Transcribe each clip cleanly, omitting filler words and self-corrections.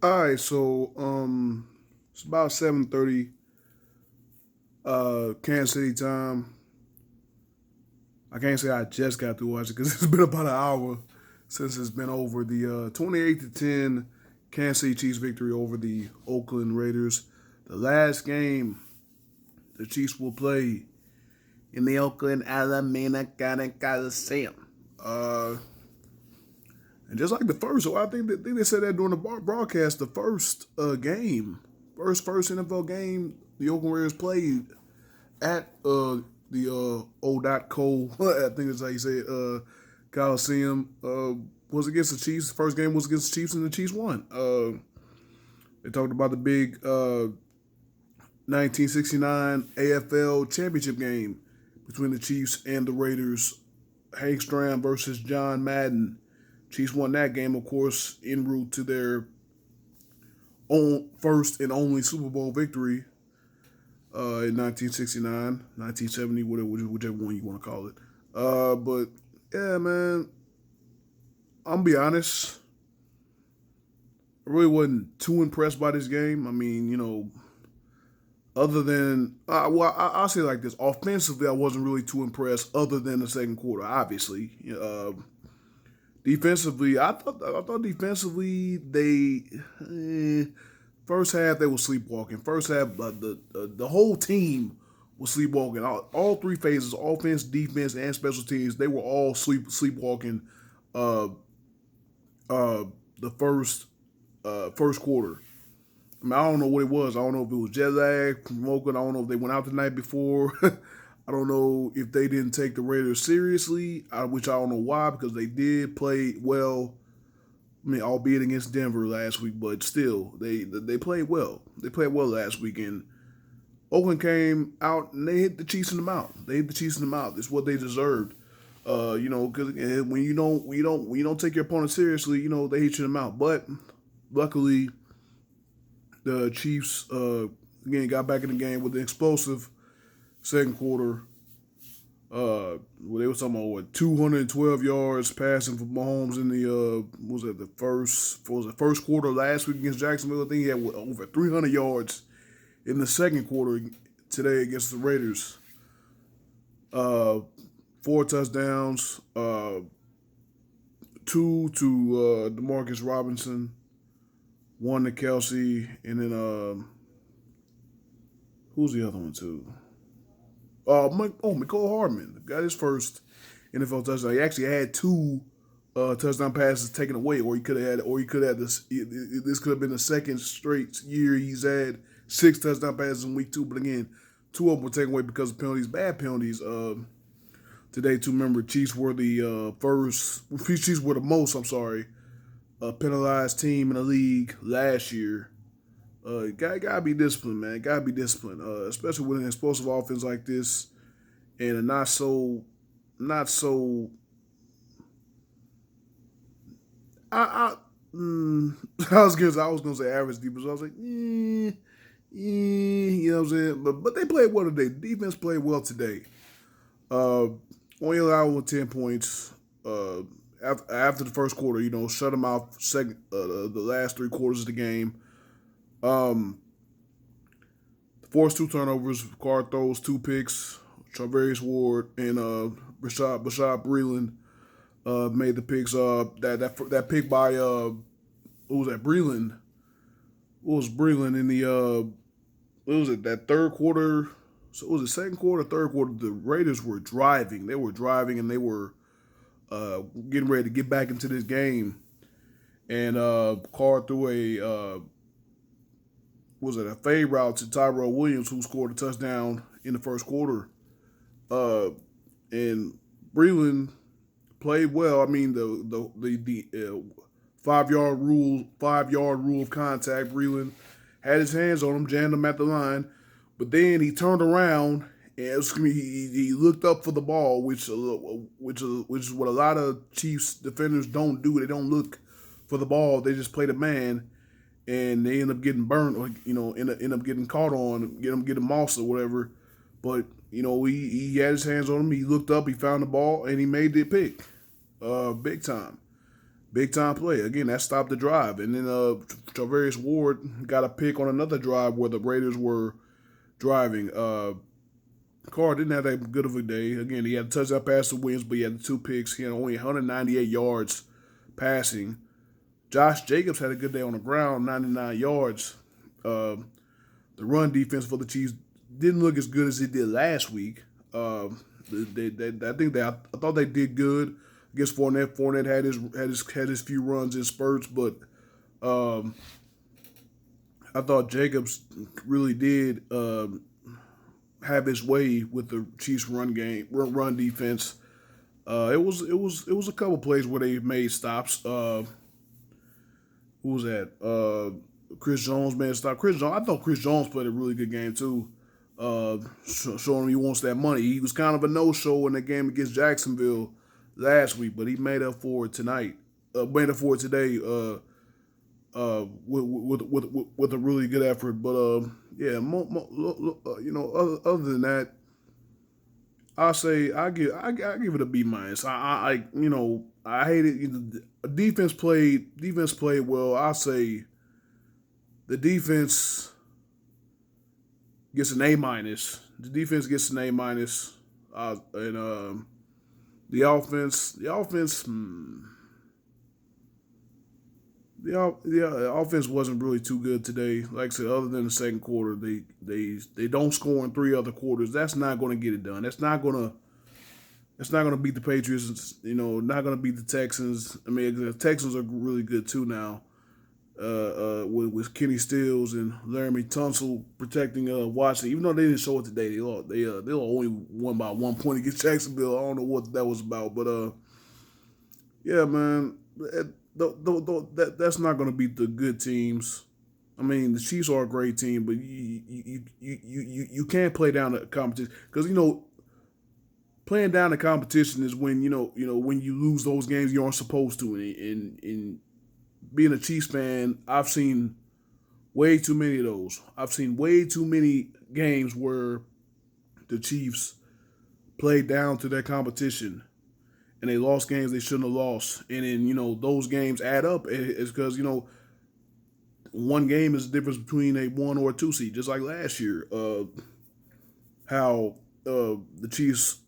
All right, so it's about 7:30 Kansas City time. I can't say I just got through watching because it's been about an hour since it's been over. The 28-10 Kansas City Chiefs victory over the Oakland Raiders. The last game the Chiefs will play in the Oakland Alameda County Coliseum. And just like the first, so I think they said that during the broadcast. The first game, first NFL game the Oakland Raiders played at the old dot Cole, I think that's how you say it, Coliseum, was against the Chiefs. The first game was against the Chiefs, and the Chiefs won. They talked about the big 1969 AFL championship game between the Chiefs and the Raiders. Hank Stram versus John Madden. Chiefs won that game, of course, en route to their own first and only Super Bowl victory in 1969, 1970, whichever one you want to call it. But yeah, man, I'm gonna be honest. I really wasn't too impressed by this game. I mean, other than I'll say it like this: offensively, I wasn't really too impressed. Other than the second quarter, obviously. Defensively, I thought defensively first half they were sleepwalking. First half, the whole team was sleepwalking. All three phases: offense, defense, and special teams. They were all sleepwalking. Uh, the first quarter. I mean, I don't know what it was. I don't know if it was jet lag from Oakland. I don't know if they went out the night before. I don't know if they didn't take the Raiders seriously, which I don't know why, because they did play well. I mean, albeit against Denver last week, but still, they played well. They played well last week, and Oakland came out and they hit the Chiefs in the mouth. They hit the Chiefs in the mouth. It's what they deserved. Because when you don't take your opponent seriously, they hit you in the mouth. But luckily, the Chiefs again got back in the game with the explosive second quarter. Well, they were talking about 212 yards passing for Mahomes in the first quarter last week against Jacksonville. I think he had over 300 yards in the second quarter today against the Raiders. Uh, Four touchdowns, two to Demarcus Robinson, one to Kelsey, and then who's the other one too? McCole Hardman got his first NFL touchdown. He actually had two touchdown passes taken away, or he could have this. This could have been the second straight year he's had six touchdown passes in week two. But again, two of them were taken away because of penalties, bad penalties. Today, to remember, Chiefs were the first. Chiefs were the most. I'm sorry, penalized team in the league last year. Gotta be disciplined, man. Gotta be disciplined, especially with an explosive offense like this and a not so. I I was gonna say average defense. I was like, you know what I'm saying? But they played well today. The defense played well today. Uh, Only allowed with 10 points. After the first quarter, shut them out. The last three quarters of the game. Um, Forced two turnovers. Carr throws two picks. Charvarius Ward and Bashad Breeland made the picks. That pick by who was that? Breeland. What was Breeland in the what was it, that third quarter? So it was the second quarter, third quarter. The Raiders were driving. They were driving and they were getting ready to get back into this game. And Carr threw a fade route to Tyrell Williams, who scored a touchdown in the first quarter. Uh, and Breland played well. I mean, the 5 yard rule of contact. Breland had his hands on him, jammed him at the line, but then he turned around and he looked up for the ball, which is what a lot of Chiefs defenders don't do. They don't look for the ball. They just play the man, and they end up getting burned, or end up getting caught on, getting mossed or whatever. But he had his hands on him. He looked up, he found the ball, and he made the pick, big time. Big time play. Again, that stopped the drive. And then Tarvarius Ward got a pick on another drive where the Raiders were driving. Carr didn't have that good of a day. Again, he had a touchdown pass to Williams, but he had the 2 picks. He had only 198 yards passing. Josh Jacobs had a good day on the ground, 99 yards. The run defense for the Chiefs didn't look as good as it did last week. I thought they did good against Fournette. Fournette had his few runs in spurts, but I thought Jacobs really did have his way with the Chiefs' run defense. It was a couple plays where they made stops. Who was that? Chris Jones made a stop. I thought Chris Jones played a really good game too. Showing him he wants that money. He was kind of a no-show in the game against Jacksonville last week, but he made up for it tonight. Made up for it today. With a really good effort. But yeah, other than that, I'll say I give it a B minus. I hate it. Defense played well. I'll say the defense gets an A minus. The defense gets an A minus, and the offense. The offense wasn't really too good today. Like I said, other than the second quarter, they don't score in 3 other quarters. That's not going to get it done. That's not going to beat the Patriots. Not going to beat the Texans. I mean, the Texans are really good too now. With Kenny Stills and Laramie Tunsil protecting Washington. Even though they didn't show it today, they only won by 1 point against Jacksonville. I don't know what that was about, but yeah, man. That's not going to beat the good teams. I mean, the Chiefs are a great team, but you can't play down the competition because playing down the competition is when when you lose those games you aren't supposed to. And being a Chiefs fan, I've seen way too many of those. I've seen way too many games where the Chiefs played down to their competition. And they lost games they shouldn't have lost. And then, those games add up. It's because, one game is the difference between a 1 or a 2 seed, just like last year. How the Chiefs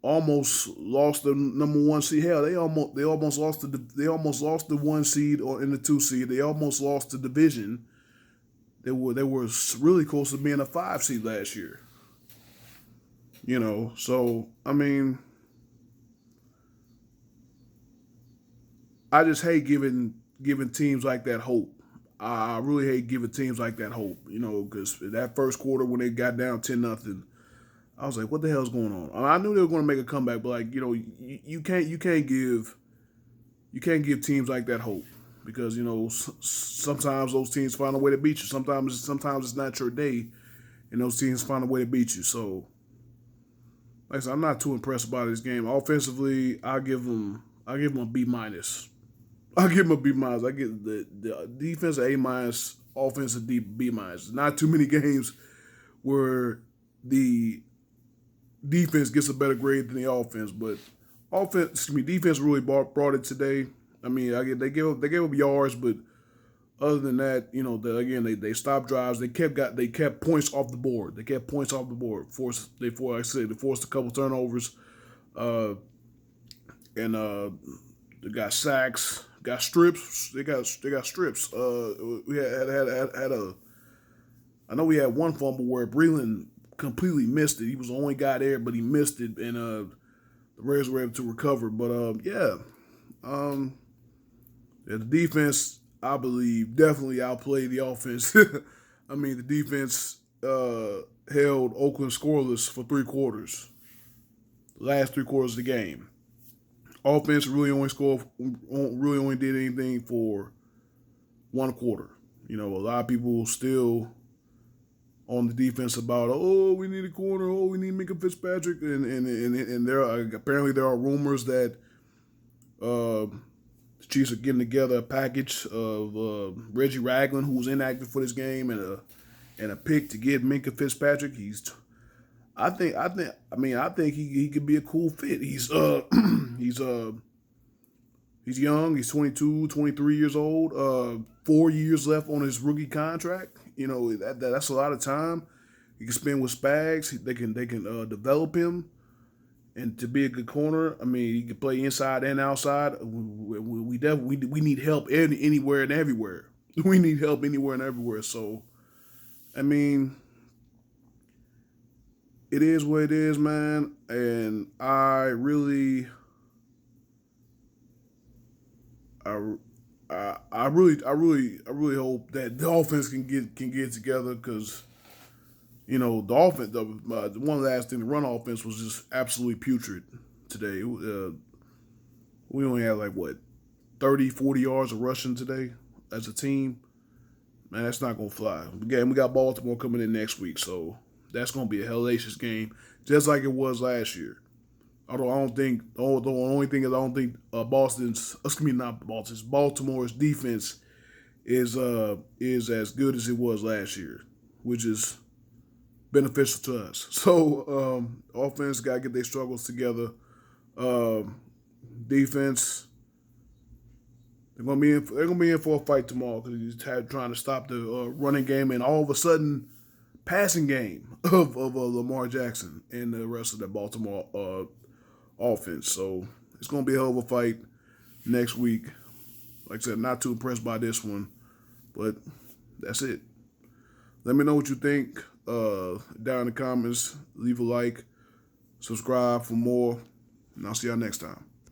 almost lost the number 1 seed. Hell, they almost lost the 1 seed or in the 2 seed. They almost lost the division. They were really close to being a 5 seed last year. So I mean, I just hate giving teams like that hope. I really hate giving teams like that hope, because that first quarter when they got down 10-0, I was like, what the hell's going on? I knew they were going to make a comeback, but you can't give teams like that hope because sometimes those teams find a way to beat you. Sometimes it's not your day, and those teams find a way to beat you. So, like I said, I'm not too impressed by this game. Offensively, I'll give them a B minus. I'll give them a B minus. I get the defense A minus, offense a B minus. Not too many games where the defense gets a better grade than the offense, but defense really brought it today. I mean, they gave up yards, but other than that, they stopped drives. They kept points off the board. They kept points off the board. They forced a couple turnovers, and they got sacks. Got strips. They got strips. We had a. I know we had one fumble where Breland completely missed it. He was the only guy there, but he missed it, and the Raiders were able to recover. But the defense, I believe, definitely outplayed the offense. I mean, the defense held Oakland scoreless for 3 quarters. The last 3 quarters of the game. Offense really only did anything for 1 quarter. A lot of people still on the defense about, we need a corner, we need Minkah Fitzpatrick, and there are rumors that the Chiefs are getting together a package of Reggie Ragland, who was inactive for this game, and a pick to get Minkah Fitzpatrick. I think he could be a cool fit. He's He's young. He's 22, 23 years old. 4 years left on his rookie contract. You know that's a lot of time. You can spend with Spags. They can develop him and to be a good corner. I mean, he can play inside and outside. We definitely we need help anywhere and everywhere. We need help anywhere and everywhere. So I mean, it is what it is, man. And I, I really hope that the offense can get together because the offense, the one last thing, the run offense was just absolutely putrid today. We only had like what 30, 40 yards of rushing today as a team. Man, that's not gonna fly. Again, we got Baltimore coming in next week, so that's gonna be a hellacious game, just like it was last year. Although I don't think, the only thing is I don't think Baltimore's defense is as good as it was last year, which is beneficial to us. So offense got to get their struggles together. Um, Defense, they're gonna be in for a fight tomorrow because he's trying to stop the running game and all of a sudden passing game of Lamar Jackson and the rest of the Baltimore offense. So it's gonna be a hell of a fight next week. Like I said, not too impressed by this one, but that's it. Let me know what you think down in the comments. Leave a like, subscribe for more, and I'll see y'all next time.